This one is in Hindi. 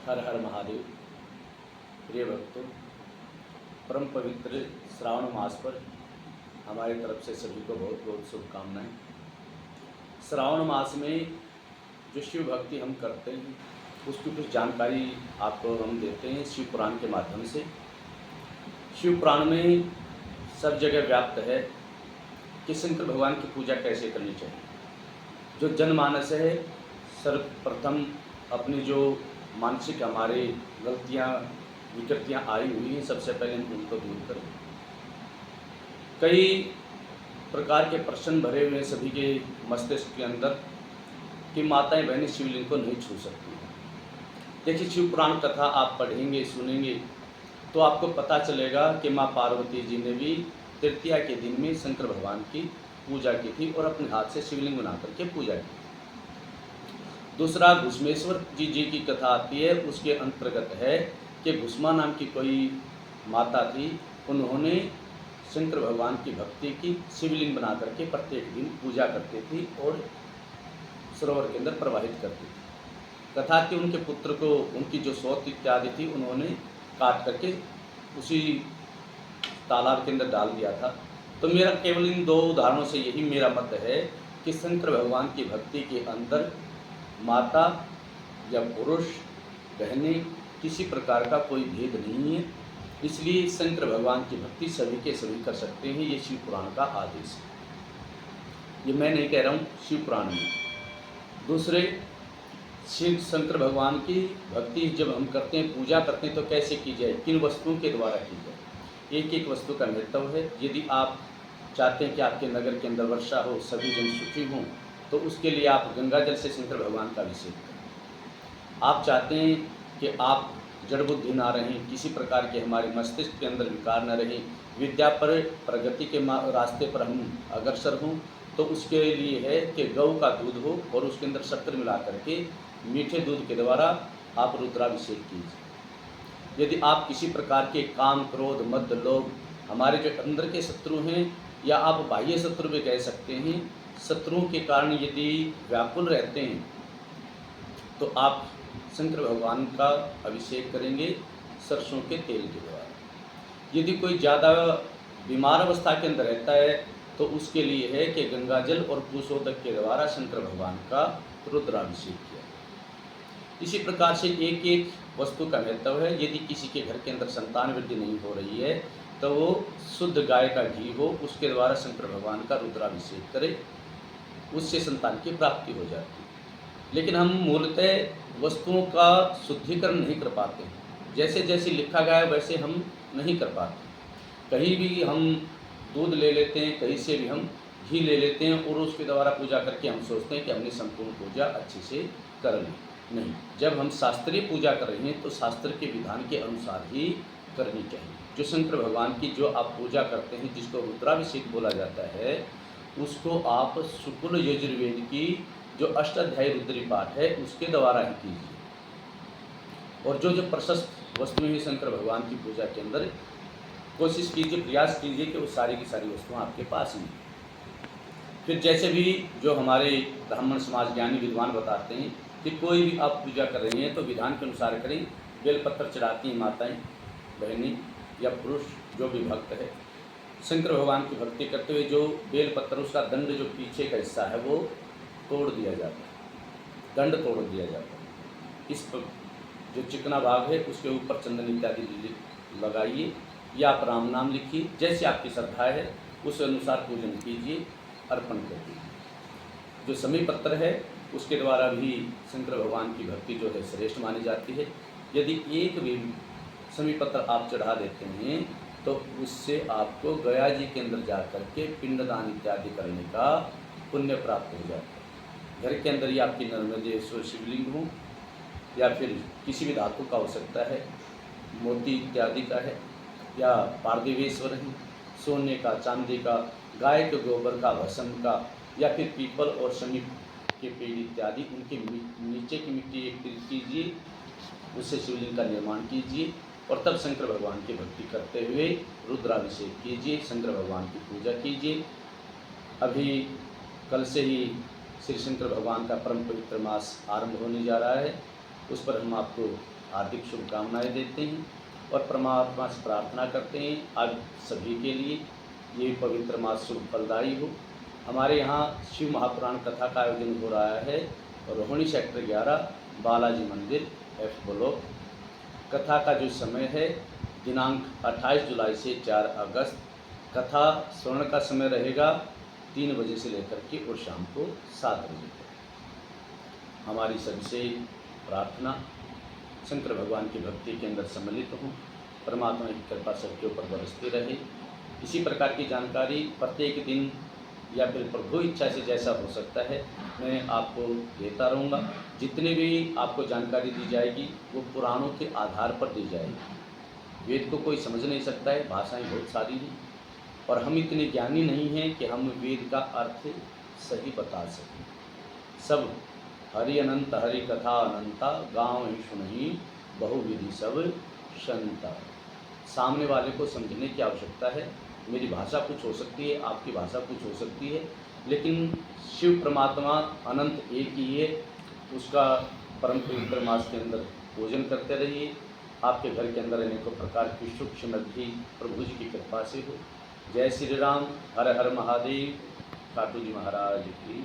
हर हर महादेव। प्रिय भक्तों, परम पवित्र श्रावण मास पर हमारी तरफ से सभी को बहुत बहुत शुभकामनाएं। श्रावण मास में जो शिव भक्ति हम करते हैं उसकी कुछ जानकारी आपको हम देते हैं शिव पुराण के माध्यम से। शिव पुराण में सब जगह व्याप्त है कि शंकर भगवान की पूजा कैसे करनी चाहिए। जो जनमानस है सर्वप्रथम अपनी जो मानसिक हमारे गलतियाँ विकृतियाँ आई हुई हैं, सबसे पहले हम उनको दूर करें। कई प्रकार के प्रश्न भरे हुए हैं सभी के मस्तिष्क के अंदर कि माताएं बहनें शिवलिंग को नहीं छू सकती। देखिए, शिव पुराण कथा आप पढ़ेंगे सुनेंगे तो आपको पता चलेगा कि माँ पार्वती जी ने भी तृतीया के दिन में शंकर भगवान की पूजा की थी और अपने हाथ से शिवलिंग बना करके पूजा की। दूसरा, घुसमेश्वर जी की कथा आती है, उसके अंतर्गत है कि घुसमा नाम की कोई माता थी, उन्होंने शंकर भगवान की भक्ति की, शिवलिंग बना करके प्रत्येक दिन पूजा करती थी और सरोवर के अंदर प्रवाहित करती थी। कथा कि उनके पुत्र को उनकी जो सौत इत्यादि थी उन्होंने काट करके उसी तालाब के अंदर डाल दिया था। तो मेरा केवल इन दो उदाहरणों से यही मेरा मत है कि शंकर भगवान की भक्ति के अंदर माता या पुरुष बहनें किसी प्रकार का कोई भेद नहीं है, इसलिए शंकर भगवान की भक्ति सभी के सभी कर सकते हैं। ये शिव पुराण का आदेश है, ये मैं नहीं कह रहा हूँ, शिव पुराण में। दूसरे, शिव शंकर भगवान की भक्ति जब हम करते हैं, पूजा करते हैं, तो कैसे की जाए, किन वस्तुओं के द्वारा की जाए, एक एक वस्तु का महत्व है। यदि आप चाहते हैं कि आपके नगर के अंदर वर्षा हो, सभी जन सुखी हों, तो उसके लिए आप गंगा जल से शंकर भगवान का अभिषेक करें। आप चाहते हैं कि आप जड़ बुद्धि ना रहें, किसी प्रकार के हमारे मस्तिष्क के अंदर विकार न रहें, विद्या पर प्रगति के रास्ते पर हम अग्रसर हों, तो उसके लिए है कि गौ का दूध हो और उसके अंदर शक्कर मिला करके मीठे दूध के द्वारा आप रुद्राभिषेक कीजिए। यदि आप किसी प्रकार के काम क्रोध मद लोभ, हमारे जो अंदर के शत्रु हैं या आप बाह्य शत्रु भी कह सकते हैं, शत्रुओं के कारण यदि व्याकुल रहते हैं तो आप शंकर भगवान का अभिषेक करेंगे सरसों के तेल के द्वारा। यदि कोई ज़्यादा बीमार अवस्था के अंदर रहता है तो उसके लिए है कि गंगा जल और कुशोदक के द्वारा शंकर भगवान का रुद्राभिषेक किया। इसी प्रकार से एक एक वस्तु का महत्व है। यदि किसी के घर के अंदर संतान वृद्धि नहीं हो रही है तो वो शुद्ध गाय का घी हो, उसके द्वारा शंकर भगवान का रुद्राभिषेक करे, उससे संतान की प्राप्ति हो जाती है। लेकिन हम मूलतः वस्तुओं का शुद्धिकरण नहीं कर पाते हैं, जैसे जैसे लिखा गया है वैसे हम नहीं कर पाते। कहीं भी हम दूध ले लेते हैं, कहीं से भी हम घी ले लेते हैं और उसके द्वारा पूजा करके हम सोचते हैं कि हमने संपूर्ण पूजा अच्छे से कर ली। नहीं, जब हम शास्त्रीय पूजा कर रहे हैं तो शास्त्र के विधान के अनुसार ही करनी चाहिए। जो शंकर भगवान की जो आप पूजा करते हैं, जिसको रुद्राभिषेक बोला जाता है, उसको आप शुक्ल यजुर्वेद की जो अष्टाध्यायी रुद्री पाठ है उसके द्वारा ही कीजिए। और जो प्रशस्त वस्तुएं हैं शंकर भगवान की पूजा के अंदर, कोशिश कीजिए, प्रयास कीजिए कि वो सारी की सारी वस्तुएं आपके पास हैं। फिर जैसे भी जो हमारे ब्राह्मण समाज ज्ञानी विद्वान बताते हैं कि कोई भी आप पूजा कर रही हैं तो विधान के अनुसार करें। बेलपत्र चढ़ाती हैं माताएं बहनें या पुरुष जो भी भक्त है, शंकर भगवान की भक्ति करते हुए जो बेलपत्र उसका दंड जो पीछे का हिस्सा है वो तोड़ दिया जाता है, दंड तोड़ दिया जाता है। इस पर जो चिकना भाग है उसके ऊपर चंदन इत्यादि लगाइए या आप राम नाम लिखिए, जैसे आपकी श्रद्धा है उस अनुसार पूजन कीजिए, अर्पण कर दीजिए। जो समी पत्र है उसके द्वारा भी शंकर भगवान की भक्ति जो है श्रेष्ठ मानी जाती है। यदि एक भी समी पत्र आप चढ़ा देते हैं तो उससे आपको गया जी के अंदर जा कर के पिंडदान इत्यादि करने का पुण्य प्राप्त हो जाता है। घर के अंदर ही आपकी नर्मदेश्वर शिवलिंग हो या फिर किसी भी धातु का हो सकता है, मोती इत्यादि का है या पारदेवेश्वर है, सोने का, चांदी का, गाय के गोबर का, भस्म का, या फिर पीपल और शमी के पेड़ इत्यादि उनके नीचे की मिट्टी एकत्रित कीजिए, उससे शिवलिंग का निर्माण कीजिए और तब शंकर भगवान की भक्ति करते हुए रुद्राभिषेक कीजिए, शंकर भगवान की पूजा कीजिए। अभी कल से ही श्री शंकर भगवान का परम पवित्र मास आरंभ होने जा रहा है, उस पर हम आपको हार्दिक शुभकामनाएं देते हैं और परमात्मा से प्रार्थना करते हैं आज सभी के लिए ये पवित्र मास शुभ फलदायी हो। हमारे यहाँ शिव महापुराण कथा का आयोजन हो रहा है रोहिणी सेक्टर 11 बालाजी मंदिर एफ ब्लॉक। कथा का जो समय है दिनांक 28 जुलाई से 4 अगस्त। कथा स्वर्ण का समय रहेगा 3 बजे से लेकर के और शाम को 7 बजे तक। हमारी सबसे प्रार्थना शंकर भगवान की भक्ति के अंदर सम्मिलित हों, परमात्मा की कृपा सबके ऊपर बरसती रहे। इसी प्रकार की जानकारी प्रत्येक दिन या फिर प्रभु इच्छा से जैसा हो सकता है मैं आपको देता रहूँगा। जितनी भी आपको जानकारी दी जाएगी वो पुराणों के आधार पर दी जाएगी। वेद को कोई समझ नहीं सकता है, भाषाएं बहुत सारी हैं और हम इतने ज्ञानी नहीं हैं कि हम वेद का अर्थ सही बता सकें। सब हरि अनंत हरि कथा अनंता गाँव ही सुनही बहुविधि सब संता। सामने वाले को समझने की आवश्यकता है। मेरी भाषा कुछ हो सकती है, आपकी भाषा कुछ हो सकती है, लेकिन शिव परमात्मा अनंत एक ही है। उसका परम पवित्र मास के अंदर पूजन करते रहिए। आपके घर के अंदर अनेकों प्रकार की सुख समृद्धि प्रभु जी की कृपा से हो। जय श्री राम, हर हर महादेव, खाटू जी महाराज की।